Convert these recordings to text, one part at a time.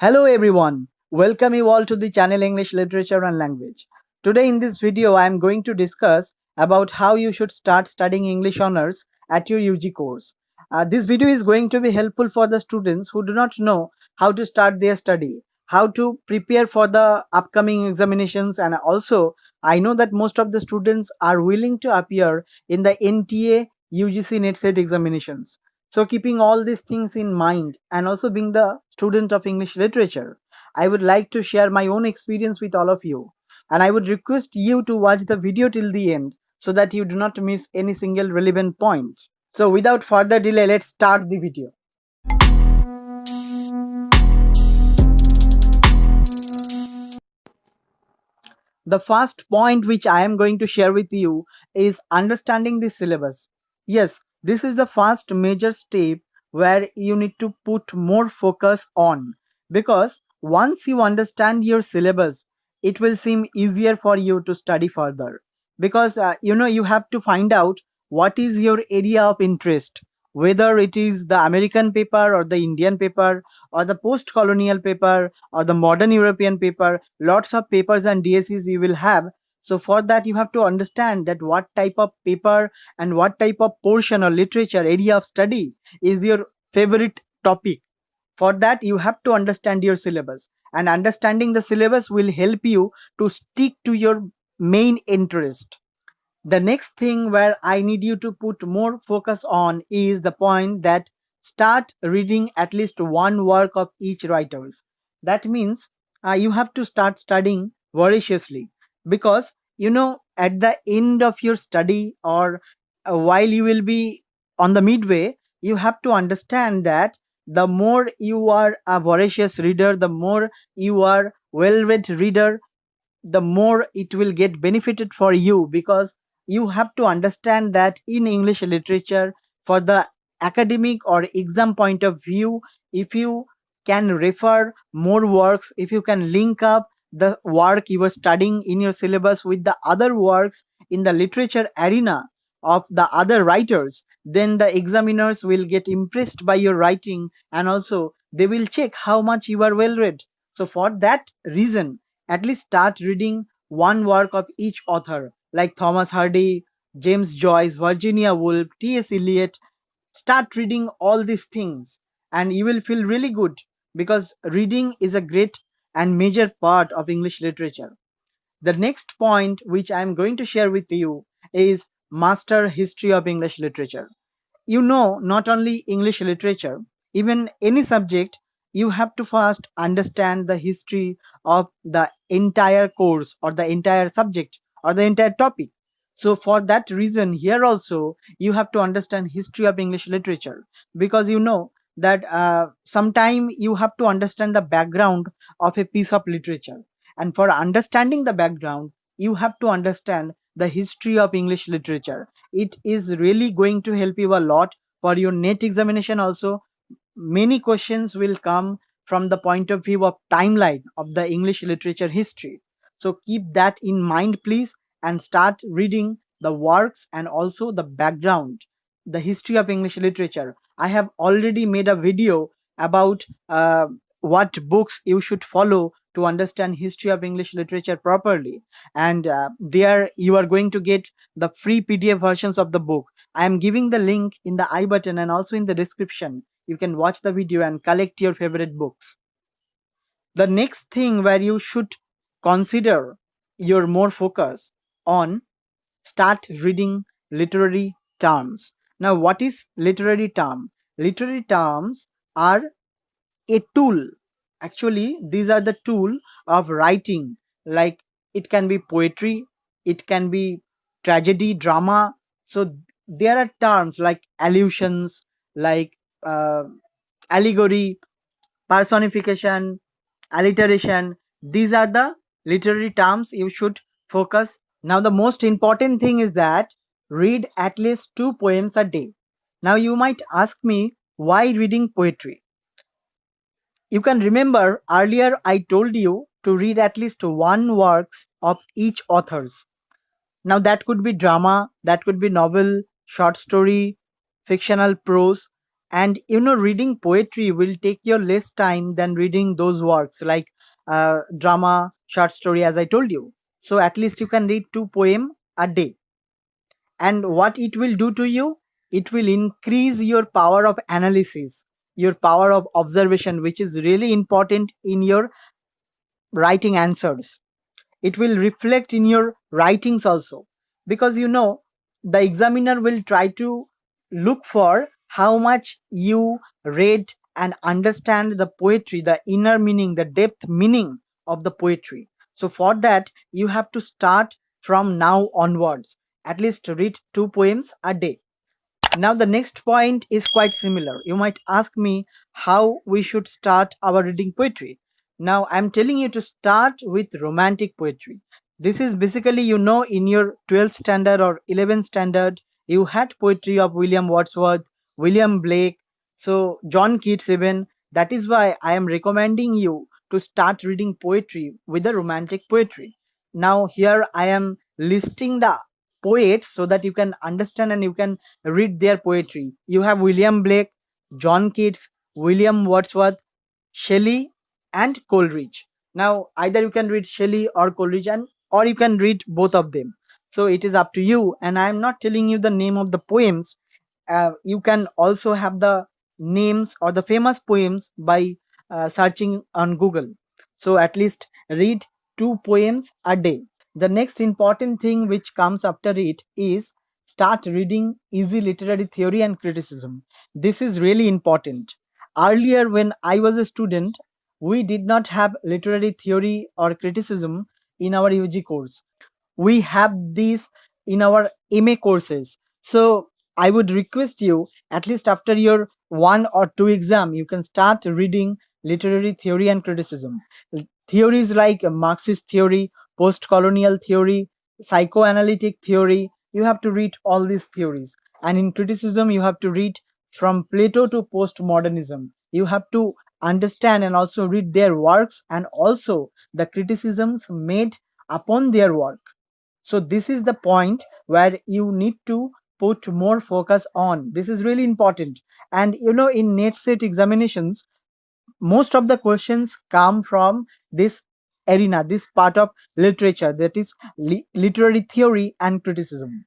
Hello everyone, welcome you all to the channel English Literature and Language. Today in this video I am going to discuss about how you should start studying English honors at your UG course. This video is going to be helpful for the students who do not know how to start their study, how to prepare for the upcoming examinations, and also I know that most of the students are willing to appear in the NTA UGC NET set examinations. So, keeping all these things in mind and also being the student of English literature, I would like to share my own experience with all of you. And I would request you to watch the video till the end so that you do not miss any single relevant point. So, without further delay, let's start the video. The first point which I am going to share with you is understanding the syllabus. Yes, this is the first major step where you need to put more focus on, because once you understand your syllabus, it will seem easier for you to study further. Because you have to find out what is your area of interest, whether it is the American paper or the Indian paper or the post colonial paper or the modern European paper. Lots of papers and DSCs you will have. So for that you have to understand that what type of paper and what type of portion or literature area of study is your favorite topic. For that you have to understand your syllabus, and understanding the syllabus will help you to stick to your main interest. The next thing where I need you to put more focus on is the point that start reading at least one work of each writers. That means you have to start studying voraciously, because at the end of your study, or while you will be on the midway, you have to understand that the more you are a voracious reader, the more you are well read reader, the more it will get benefited for you, because you have to understand that in English literature, for the academic or exam point of view, if you can refer more works, if you can link up the work you are studying in your syllabus with the other works in the literature arena of the other writers, then the examiners will get impressed by your writing, and also they will check how much you are well read. So for that reason, at least start reading one work of each author, like Thomas Hardy, James Joyce, Virginia Woolf, T.S. Eliot. Start reading all these things, and you will feel really good, because reading is a great and major part of English literature. The next point which I am going to share with you is master history of English literature. Not only English literature, even any subject, you have to first understand the history of the entire course or the entire subject or the entire topic. So for that reason, here also you have to understand history of English literature, because that sometime you have to understand the background of a piece of literature, and for understanding the background you have to understand the history of English literature. It is really going to help you a lot for your NET examination also. Many questions will come from the point of view of timeline of the English literature history. So keep that in mind, please, and start reading the works and also the background, the history of English literature. I have already made a video about what books you should follow to understand history of English literature properly, and there you are going to get the free PDF versions of the book. I am giving the link in the I button and also in the description. You can watch the video and collect your favorite books. The next thing where you should consider your more focus on, start reading literary terms. Now, what is literary term? Literary terms are a tool. Actually, these are the tool of writing. Like, it can be poetry, it can be tragedy, drama. So there are terms like allusions, like uh, allegory, personification, alliteration. These are the literary terms you should focus. Now the most important thing is that read at least 2 poems a day. Now you might ask me, why reading poetry? You can remember earlier I told you to read at least one works of each authors. Now that could be drama, that could be novel, short story, fictional prose, And reading poetry will take your less time than reading those works like drama, short story, as I told you. So at least you can read 2 poem a day. And what it will do to you, it will increase your power of analysis, your power of observation, which is really important in your writing answers. It will reflect in your writings also, because the examiner will try to look for how much you read and understand the poetry, the inner meaning, the depth meaning of the poetry. So for that you have to start from now onwards, at least read 2 poems a day. Now, the next point is quite similar. You might ask me how we should start our reading poetry. Now, I'm telling you to start with romantic poetry. This is basically, in your 12th standard or 11th standard, you had poetry of William Wordsworth, William Blake, so John Keats, even. That is why I am recommending you to start reading poetry with the romantic poetry. Now, here I am listing the poets so that you can understand and you can read their poetry. You have William Blake, John Keats, William Wordsworth, Shelley, and Coleridge. Now, either you can read Shelley or Coleridge, and or you can read both of them. So it is up to you. And I am not telling you the name of the poems. You can also have the names or the famous poems by searching on Google. So at least read 2 poems a day. The next important thing which comes after it is start reading easy literary theory and criticism. This is really important. Earlier, when I was a student, we did not have literary theory or criticism in our UG course. We have these in our MA courses. So I would request you, at least after your 1 or 2 exam, you can start reading literary theory and criticism. Theories like Marxist theory, post colonial theory, psychoanalytic theory, you have to read all these theories. And in criticism, you have to read from Plato to postmodernism. You have to understand and also read their works and also the criticisms made upon their work. So this is the point where you need to put more focus on. This is really important. And in net set examinations, most of the questions come from this arena, this part of literature, that is literary theory and criticism.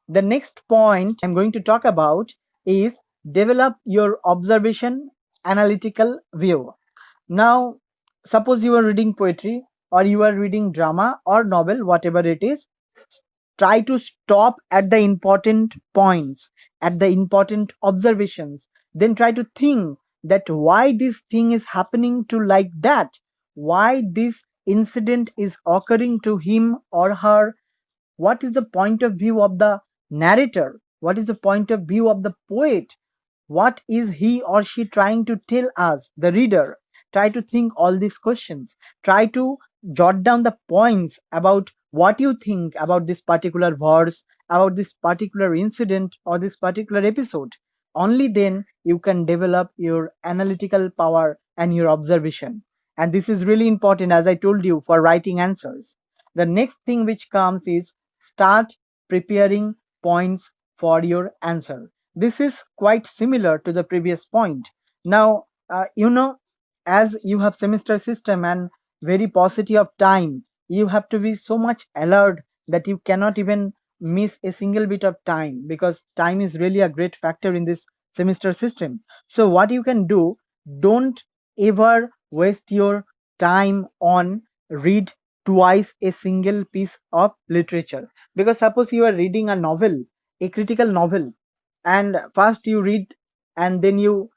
The next point I'm going to talk about is develop your observation analytical view. Now, suppose you are reading poetry or you are reading drama or novel, whatever it is, try to stop at the important points, at the important observations. Then try to think that why this thing is happening to like that, why this incident is occurring to him or her, what is the point of view of the narrator, what is the point of view of the poet, what is he or she trying to tell us, the reader. Try to think all these questions. Try to jot down the points about what you think about this particular verse, about this particular incident or this particular episode. Only then you can develop your analytical power and your observation. And this is really important, as I told you, for writing answers. The next thing which comes is start preparing points for your answer. This is quite similar to the previous point. Now, as you have semester system and very paucity of time, you have to be so much alert that you cannot even miss a single bit of time, because time is really a great factor in this semester system. So what you can do, don't ever waste your time on read twice a single piece of literature. Because suppose you are reading a novel, a critical novel, and first you read and then you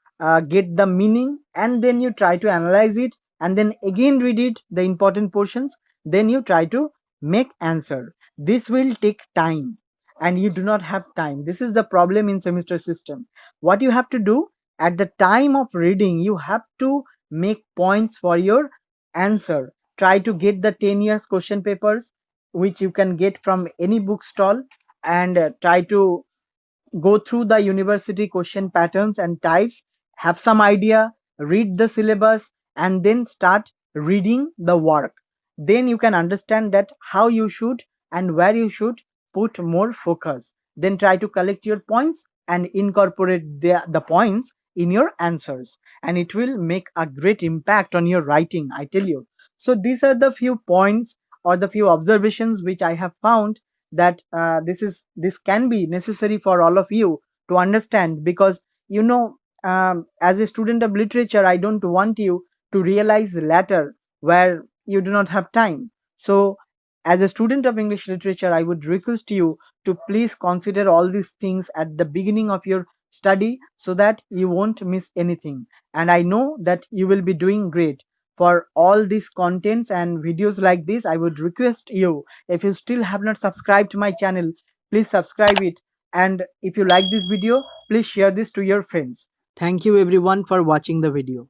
get the meaning and then you try to analyze it and then again read it, the important portions, then you try to make answer. This will take time and you do not have time. This is the problem in semester system. What you have to do, at the time of reading you have to make points for your answer. Try to get the 10 years question papers which you can get from any bookstall, and try to go through the university question patterns and types, have some idea, read the syllabus, and then start reading the work. Then you can understand that how you should and where you should put more focus. Then try to collect your points and incorporate the points in your answers, and it will make a great impact on your writing, I tell you. So these are the few points or the few observations which I have found that this can be necessary for all of you to understand, because you know, as a student of literature, I don't want you to realize later where you do not have time. So as a student of English literature, I would request you to please consider all these things at the beginning of your study so that you won't miss anything. And I know that you will be doing great. For all these contents and videos like this, I would request you, if you still have not subscribed to my channel, please subscribe it. And if you like this video, please share this to your friends. Thank you everyone for watching the video.